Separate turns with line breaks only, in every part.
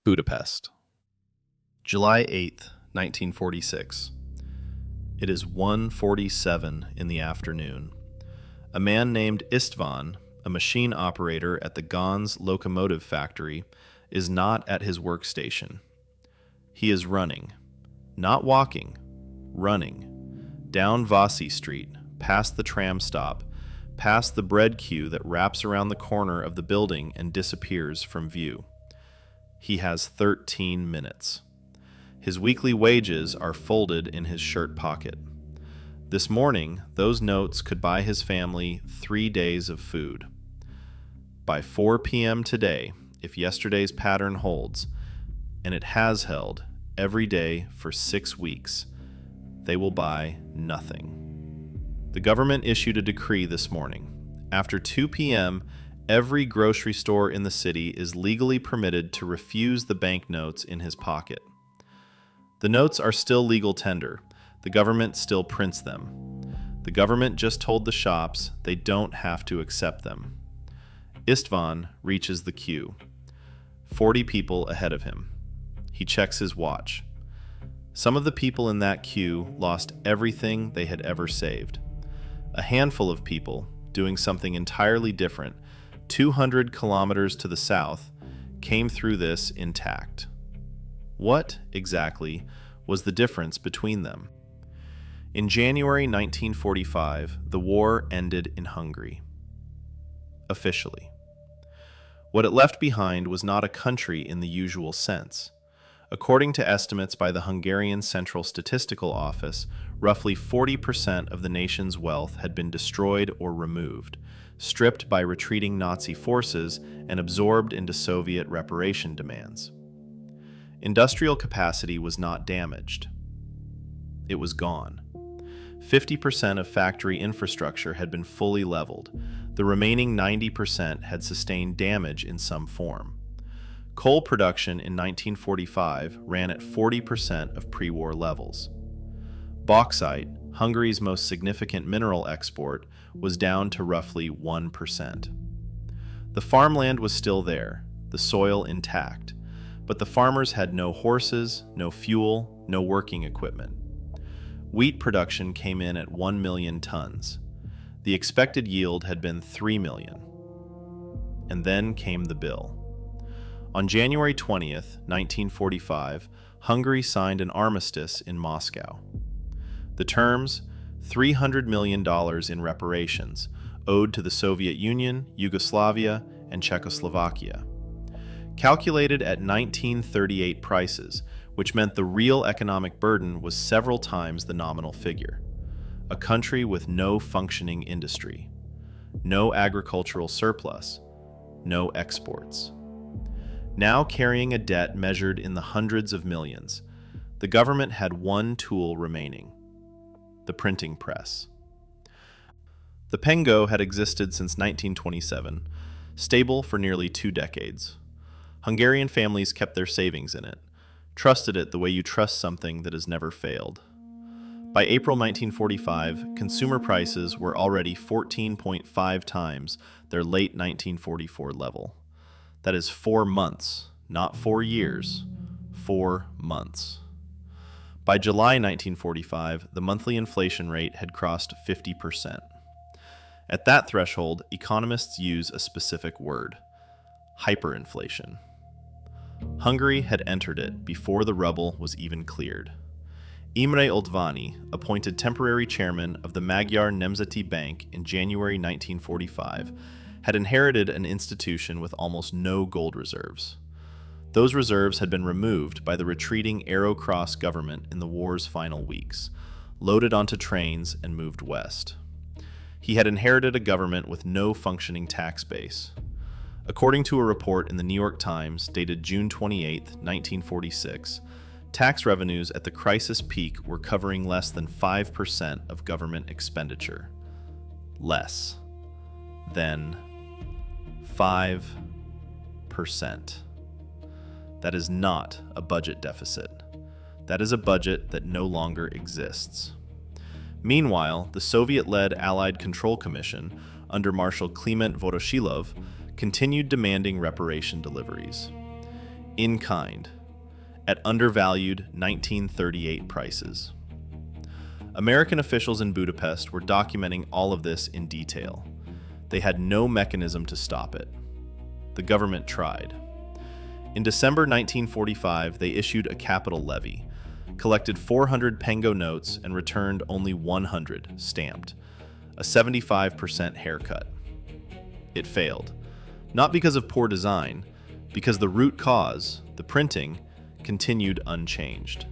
Budapest. July 8th, 1946. It is 1:47 in the afternoon. A man named István, a machine operator at the Gans locomotive factory, is not at his workstation. He is running. Not walking. Running. Down Vasi Street, past the tram stop, past the bread queue that wraps around the corner of the building and disappears from view. He has 13 minutes. His weekly wages are folded in his shirt pocket. This morning, those notes could buy his family 3 days of food. By 4 p.m. today, if yesterday's pattern holds, and it has held every day for 6 weeks, they will buy nothing. The government issued a decree this morning. After 2 p.m., every grocery store in the city is legally permitted to refuse the banknotes in his pocket. The notes are still legal tender. The government still prints them. The government just told the shops they don't have to accept them. István reaches the queue. 40 people ahead of him. He checks his watch. Some of the people in that queue lost everything they had ever saved. A handful of people, doing something entirely different, 200 kilometers to the south, came through this intact. What, exactly, was the difference between them? In January 1945, the war ended in Hungary. Officially. What it left behind was not a country in the usual sense. According to estimates by the Hungarian Central Statistical Office, roughly 40% of the nation's wealth had been destroyed or removed, stripped by retreating Nazi forces and absorbed into Soviet reparation demands. Industrial capacity was not damaged. It was gone. 50% of factory infrastructure had been fully leveled. The remaining 90% had sustained damage in some form. Coal production in 1945 ran at 40% of pre-war levels. Bauxite, Hungary's most significant mineral export, was down to roughly 1%. The farmland was still there, the soil intact, but the farmers had no horses, no fuel, no working equipment. Wheat production came in at 1 million tons. The expected yield had been 3 million. And then came the bill. On January 20th, 1945, Hungary signed an armistice in Moscow. The terms, $300 million in reparations, owed to the Soviet Union, Yugoslavia, and Czechoslovakia. Calculated at 1938 prices, which meant the real economic burden was several times the nominal figure. A country with no functioning industry, no agricultural surplus, no exports. Now carrying a debt measured in the hundreds of millions, the government had one tool remaining: the printing press. The Pengő had existed since 1927, stable for nearly 2 decades. Hungarian families kept their savings in it, trusted it the way you trust something that has never failed. By April 1945, consumer prices were already 14.5 times their late 1944 level. That is 4 months, not 4 years, 4 months. By July 1945, the monthly inflation rate had crossed 50%. At that threshold, economists use a specific word: hyperinflation. Hungary had entered it before the rubble was even cleared. Imre Oldvani, appointed temporary chairman of the Magyar Nemzeti Bank in January 1945, had inherited an institution with almost no gold reserves. Those reserves had been removed by the retreating Arrow Cross government in the war's final weeks, loaded onto trains and moved west. He had inherited a government with no functioning tax base. According to a report in the New York Times dated June 28, 1946, tax revenues at the crisis peak were covering less than 5% of government expenditure. Less than 5%. That is not a budget deficit. That is a budget that no longer exists. Meanwhile, the Soviet-led Allied Control Commission, under Marshal Kliment Voroshilov, continued demanding reparation deliveries. in kind, at undervalued 1938 prices. American officials in Budapest were documenting all of this in detail. They had no mechanism to stop it. The government tried. In December 1945, they issued a capital levy, collected 400 Pengő notes, and returned only 100 stamped, a 75% haircut. It failed, not because of poor design, because the root cause, the printing, continued unchanged.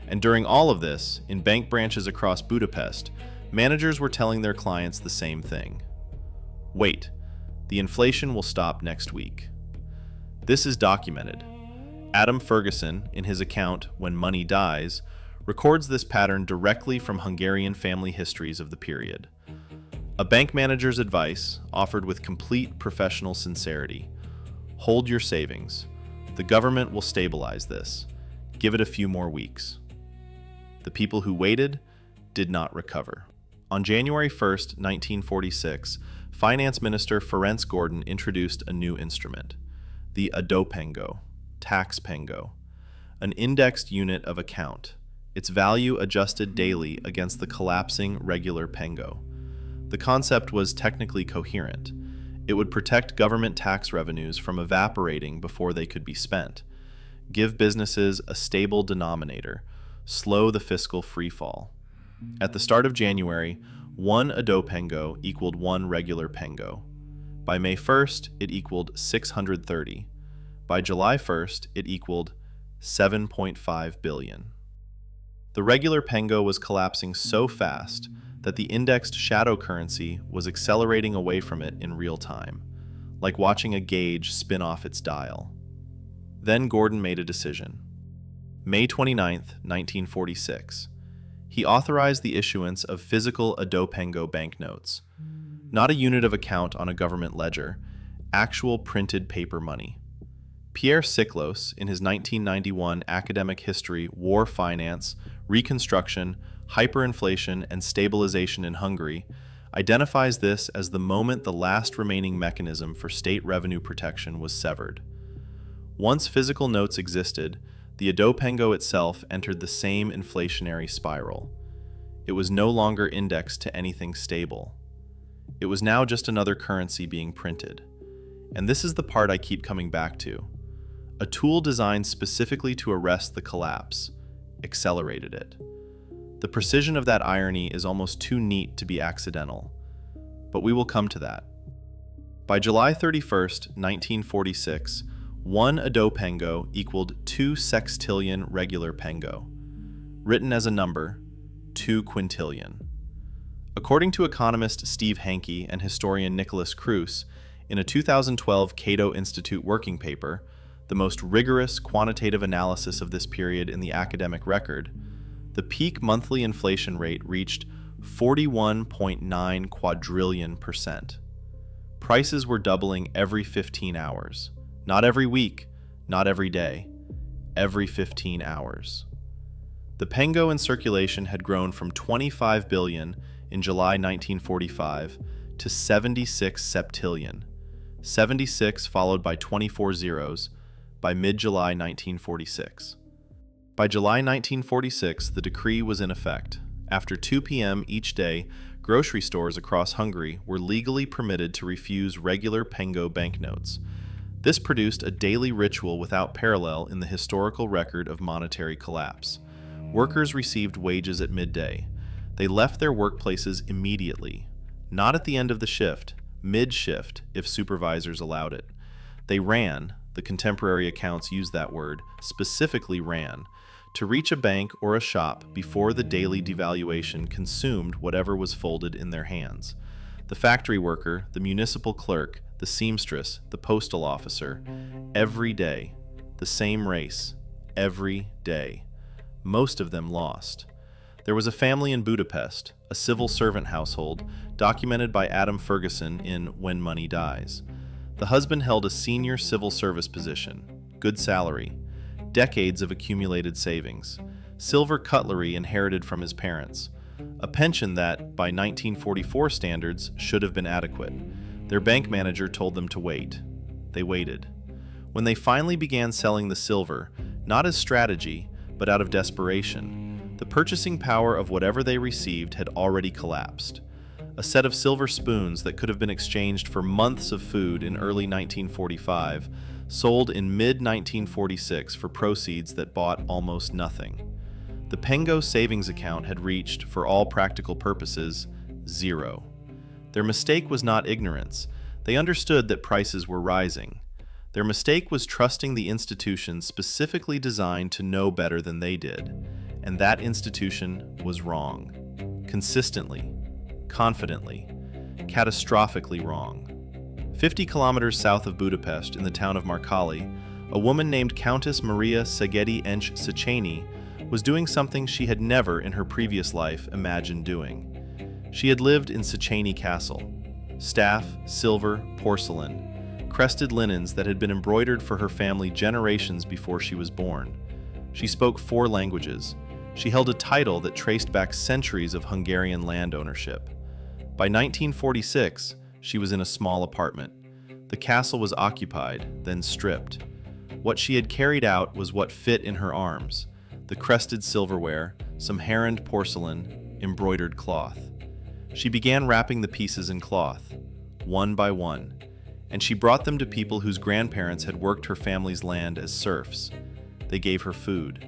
And during all of this, in bank branches across Budapest, managers were telling their clients the same thing. Wait, the inflation will stop next week. This is documented. Adam Ferguson, in his account When Money Dies, records this pattern directly from Hungarian family histories of the period. A bank manager's advice, offered with complete professional sincerity: hold your savings. The government will stabilize this. Give it a few more weeks. The people who waited did not recover. On January 1st, 1946, Finance Minister Ferenc Gordon introduced a new instrument, the Adópengő, tax Pengő, an indexed unit of account, its value adjusted daily against the collapsing regular Pengő. The concept was technically coherent. It would protect government tax revenues from evaporating before they could be spent, give businesses a stable denominator, slow the fiscal freefall. At the start of January, one Adópengő equaled one regular Pengő. By May 1st, it equaled 630. By July 1st, it equaled 7.5 billion. The regular Pengő was collapsing so fast that the indexed shadow currency was accelerating away from it in real time, like watching a gauge spin off its dial. Then Gordon made a decision. May 29, 1946. He authorized the issuance of physical Adópengő banknotes, not a unit of account on a government ledger, actual printed paper money. Pierre Siklos, in his 1991 academic history, War Finance, Reconstruction, Hyperinflation, and Stabilization in Hungary, identifies this as the moment the last remaining mechanism for state revenue protection was severed. Once physical notes existed, the Adópengő itself entered the same inflationary spiral. It was no longer indexed to anything stable. It was now just another currency being printed. And this is the part I keep coming back to. A tool designed specifically to arrest the collapse accelerated it. The precision of that irony is almost too neat to be accidental. But we will come to that. By July 31st, 1946, one Adópengő equaled 2 sextillion regular Pengő. Written as a number, 2 quintillion. According to economist Steve Hanke and historian Nicholas Kruse, in a 2012 Cato Institute working paper, the most rigorous quantitative analysis of this period in the academic record, the peak monthly inflation rate reached 41.9 quadrillion %. Prices were doubling every 15 hours. Not every week, not every day, every 15 hours. The Pengő in circulation had grown from 25 billion in July 1945 to 76 septillion, 76 followed by 24 zeros, by mid-July 1946. By July 1946, the decree was in effect. After 2 p.m. each day, grocery stores across Hungary were legally permitted to refuse regular Pengő banknotes. This produced a daily ritual without parallel in the historical record of monetary collapse. Workers received wages at midday. They left their workplaces immediately, not at the end of the shift, mid-shift if supervisors allowed it. They ran, the contemporary accounts use that word, specifically ran, to reach a bank or a shop before the daily devaluation consumed whatever was folded in their hands. The factory worker, the municipal clerk, the seamstress, the postal officer, every day, the same race, every day. Most of them lost. There was a family in Budapest, a civil servant household, documented by Adam Ferguson in When Money Dies. The husband held a senior civil service position, good salary, decades of accumulated savings, silver cutlery inherited from his parents, a pension that, by 1944 standards, should have been adequate. Their bank manager told them to wait. They waited. when they finally began selling the silver, not as strategy, but out of desperation. The purchasing power of whatever they received had already collapsed. A set of silver spoons that could have been exchanged for months of food in early 1945 sold in mid-1946 for proceeds that bought almost nothing. The Pengő savings account had reached, for all practical purposes, zero. Their mistake was not ignorance. They understood that prices were rising. Their mistake was trusting the institution specifically designed to know better than they did, and that institution was wrong. Consistently, confidently, catastrophically wrong. 50 kilometers south of Budapest, in the town of Markali, a woman named Countess Maria Szegedi Ench Széchenyi was doing something she had never in her previous life imagined doing. She had lived in Széchenyi Castle. Staff, silver, porcelain, crested linens that had been embroidered for her family generations before she was born. She spoke 4 languages. She held a title that traced back centuries of Hungarian land ownership. By 1946, she was in a small apartment. The castle was occupied, then stripped. What she had carried out was what fit in her arms: the crested silverware, some herond porcelain, embroidered cloth. She began wrapping the pieces in cloth, one by one, and she brought them to people whose grandparents had worked her family's land as serfs. They gave her food.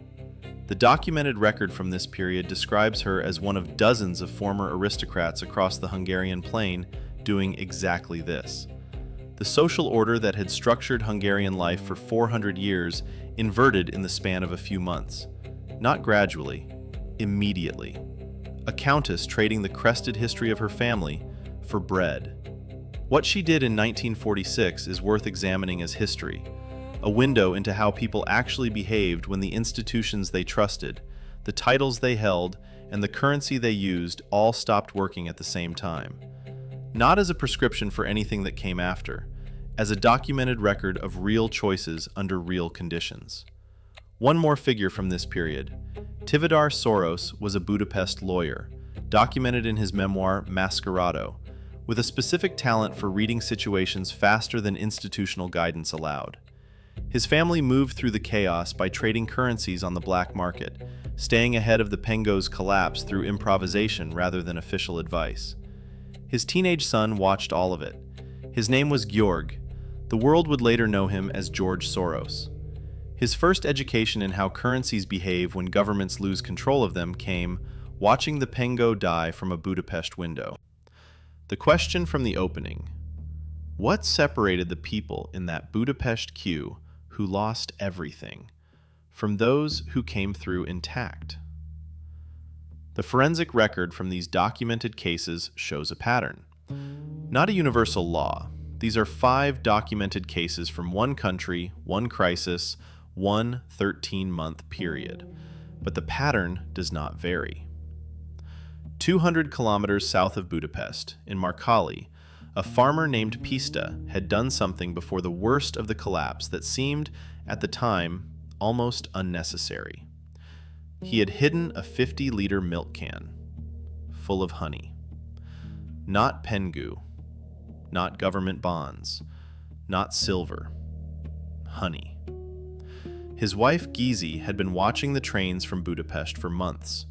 The documented record from this period describes her as one of dozens of former aristocrats across the Hungarian plain doing exactly this. The social order that had structured Hungarian life for 400 years inverted in the span of a few months. Not gradually, immediately. A countess trading the crested history of her family for bread. What she did in 1946 is worth examining as history, a window into how people actually behaved when the institutions they trusted, the titles they held, and the currency they used all stopped working at the same time. Not as a prescription for anything that came after, as a documented record of real choices under real conditions. One more figure from this period. Tivadar Soros was a Budapest lawyer, documented in his memoir Mascarado, with a specific talent for reading situations faster than institutional guidance allowed. His family moved through the chaos by trading currencies on the black market, staying ahead of the Pengő's collapse through improvisation rather than official advice. His teenage son watched all of it. His name was Georg. The world would later know him as George Soros. His first education in how currencies behave when governments lose control of them came watching the Pengő die from a Budapest window. The question from the opening: what separated the people in that Budapest queue who lost everything from those who came through intact? The forensic record from these documented cases shows a pattern. Not a universal law. These are 5 documented cases from one country, one crisis, one 13-month period. But the pattern does not vary. 200 kilometers south of Budapest, in Markali, a farmer named Pista had done something before the worst of the collapse that seemed, at the time, almost unnecessary. He had hidden a 50-liter milk can full of honey. Not Pengő, not government bonds, not silver. Honey. His wife Gizi had been watching the trains from Budapest for months.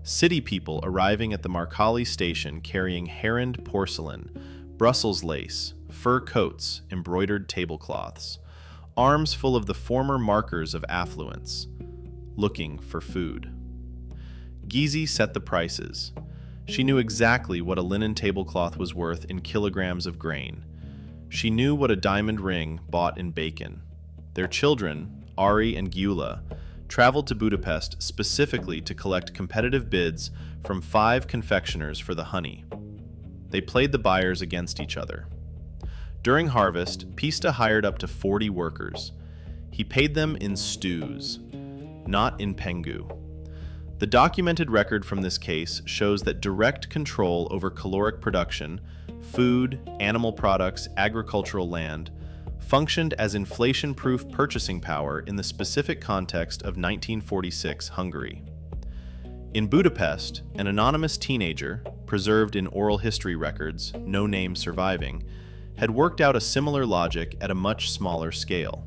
City people arriving at the Markali station carrying herond porcelain, Brussels lace, fur coats, embroidered tablecloths, arms full of the former markers of affluence, looking for food. Gizi set the prices. She knew exactly what a linen tablecloth was worth in kilograms of grain. She knew what a diamond ring bought in bacon. Their children, Ari and Gyula, traveled to Budapest specifically to collect competitive bids from 5 confectioners for the honey. They played the buyers against each other. During harvest, Pista hired up to 40 workers. He paid them in stews, not in Pengő. The documented record from this case shows that direct control over caloric production, food, animal products, agricultural land, functioned as inflation-proof purchasing power in the specific context of 1946 Hungary. In Budapest, an anonymous teenager, preserved in oral history records, no name surviving, had worked out a similar logic at a much smaller scale.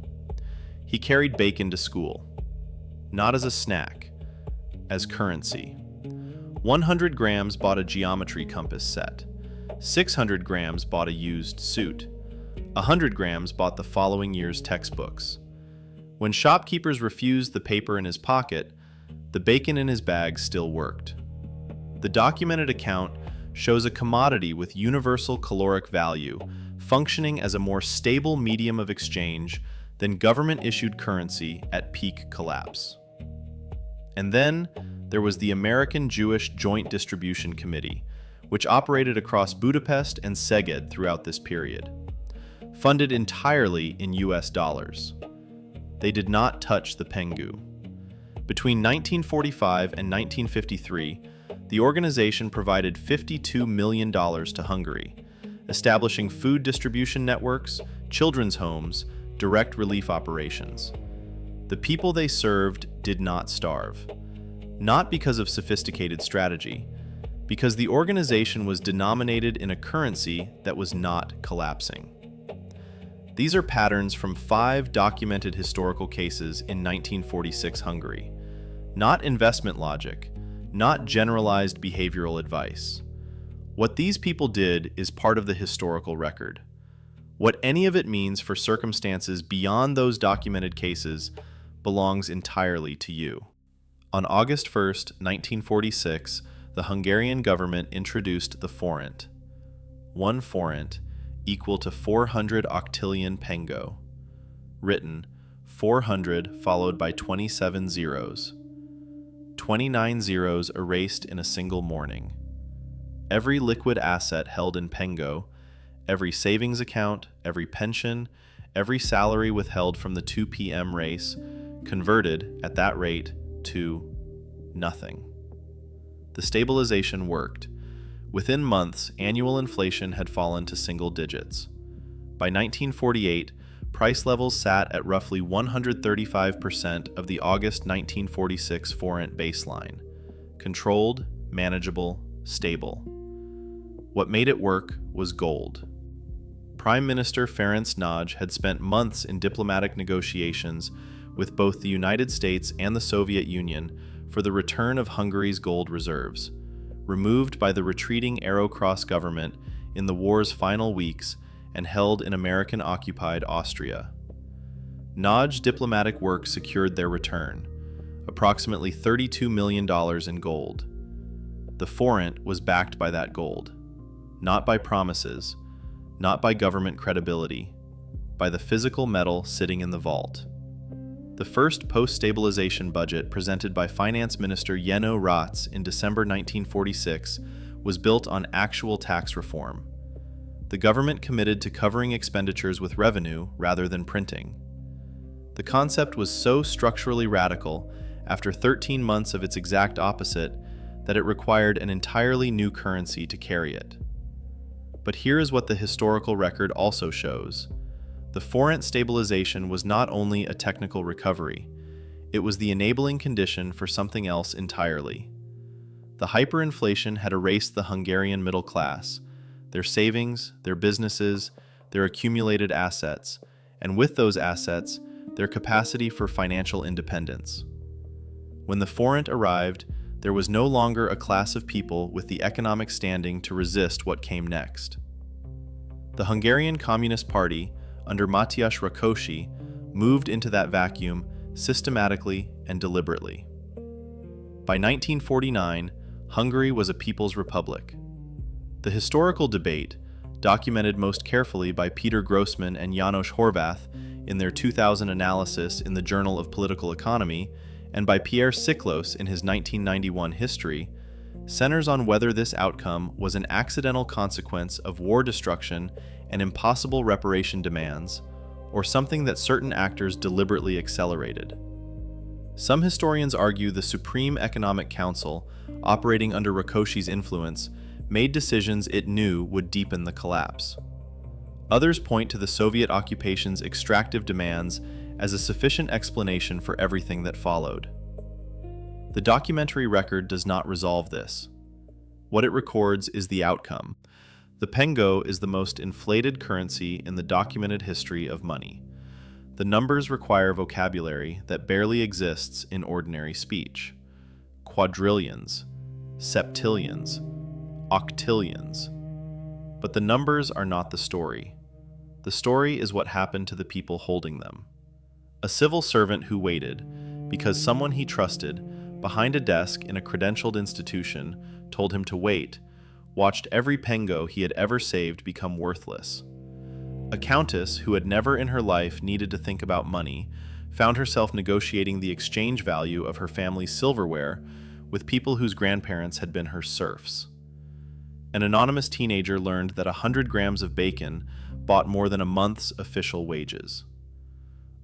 He carried bacon to school, not as a snack, as currency. 100 grams bought a geometry compass set. 600 grams bought a used suit. 100 grams bought the following year's textbooks. When shopkeepers refused the paper in his pocket, the bacon in his bag still worked. The documented account shows a commodity with universal caloric value, functioning as a more stable medium of exchange than government-issued currency at peak collapse. And then there was the American Jewish Joint Distribution Committee, which operated across Budapest and Szeged throughout this period, funded entirely in US dollars. They did not touch the Pengő. Between 1945 and 1953, the organization provided $52 million to Hungary, establishing food distribution networks, children's homes, direct relief operations. The people they served did not starve. Not because of sophisticated strategy, because the organization was denominated in a currency that was not collapsing. These are patterns from 5 documented historical cases in 1946 Hungary. Not investment logic, not generalized behavioral advice. What these people did is part of the historical record. What any of it means for circumstances beyond those documented cases belongs entirely to you. On August 1st, 1946, the Hungarian government introduced the forint. 1 forint equal to 400 octillion Pengő. Written 400 followed by 27 zeros. 29 zeros erased in a single morning. Every liquid asset held in Pengő, every savings account, every pension, every salary withheld from the 2 p.m. race, converted at that rate to nothing. The stabilization worked. Within months, annual inflation had fallen to single digits. By 1948, price levels sat at roughly 135% of the August 1946 forint baseline. Controlled, manageable, stable. What made it work was gold. Prime Minister Ferenc Nagy had spent months in diplomatic negotiations with both the United States and the Soviet Union for the return of Hungary's gold reserves, removed by the retreating Arrow Cross government in the war's final weeks and held in American-occupied Austria. Nagy's diplomatic work secured their return, approximately $32 million in gold. The forint was backed by that gold, not by promises, not by government credibility, by the physical metal sitting in the vault. The first post-stabilization budget presented by Finance Minister Jenő Rác in December 1946 was built on actual tax reform. The government committed to covering expenditures with revenue rather than printing. The concept was so structurally radical, after 13 months of its exact opposite, that it required an entirely new currency to carry it. But here is what the historical record also shows. The forint stabilization was not only a technical recovery, it was the enabling condition for something else entirely. The hyperinflation had erased the Hungarian middle class, their savings, their businesses, their accumulated assets, and with those assets, their capacity for financial independence. When the forint arrived, there was no longer a class of people with the economic standing to resist what came next. The Hungarian Communist Party, under Matyas Rákosi, moved into that vacuum systematically and deliberately. By 1949, Hungary was a people's republic. The historical debate, documented most carefully by Peter Grossman and János Horváth in their 2000 analysis in the Journal of Political Economy, and by Pierre Siklos in his 1991 history, centers on whether this outcome was an accidental consequence of war destruction and impossible reparation demands, or something that certain actors deliberately accelerated. Some historians argue the Supreme Economic Council, operating under Rákosi's influence, made decisions it knew would deepen the collapse. Others point to the Soviet occupation's extractive demands as a sufficient explanation for everything that followed. The documentary record does not resolve this. What it records is the outcome. The Pengő is the most inflated currency in the documented history of money. The numbers require vocabulary that barely exists in ordinary speech. Quadrillions, septillions, octillions. But the numbers are not the story. The story is what happened to the people holding them. A civil servant who waited because someone he trusted behind a desk in a credentialed institution told him to wait, watched every pengo he had ever saved become worthless. A countess who had never in her life needed to think about money found herself negotiating the exchange value of her family's silverware with people whose grandparents had been her serfs. An anonymous teenager learned that 100 grams of bacon bought more than a month's official wages.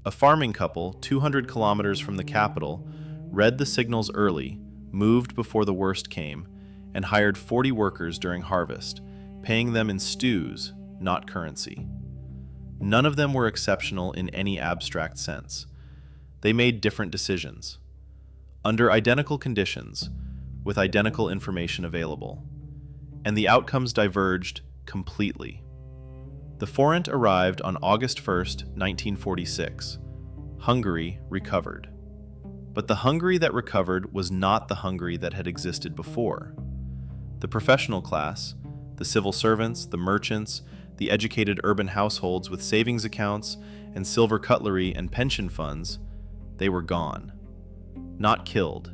A farming couple 200 kilometers from the capital read the signals early, moved before the worst came, and hired 40 workers during harvest, paying them in stews, not currency. None of them were exceptional in any abstract sense. They made different decisions, under identical conditions, with identical information available. And the outcomes diverged completely. The forint arrived on August 1st, 1946. Hungary recovered. But the Hungary that recovered was not the Hungary that had existed before. The professional class, the civil servants, the merchants, the educated urban households with savings accounts and silver cutlery and pension funds, they were gone. Not killed,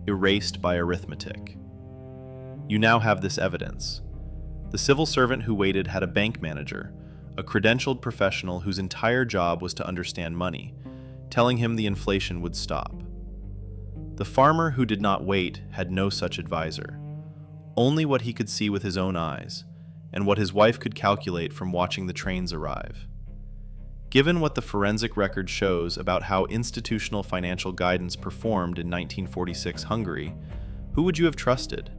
erased by arithmetic. You now have this evidence. The civil servant who waited had a bank manager, a credentialed professional whose entire job was to understand money, telling him the inflation would stop. The farmer who did not wait had no such advisor, only what he could see with his own eyes, and what his wife could calculate from watching the trains arrive. Given what the forensic record shows about how institutional financial guidance performed in 1946 Hungary, who would you have trusted?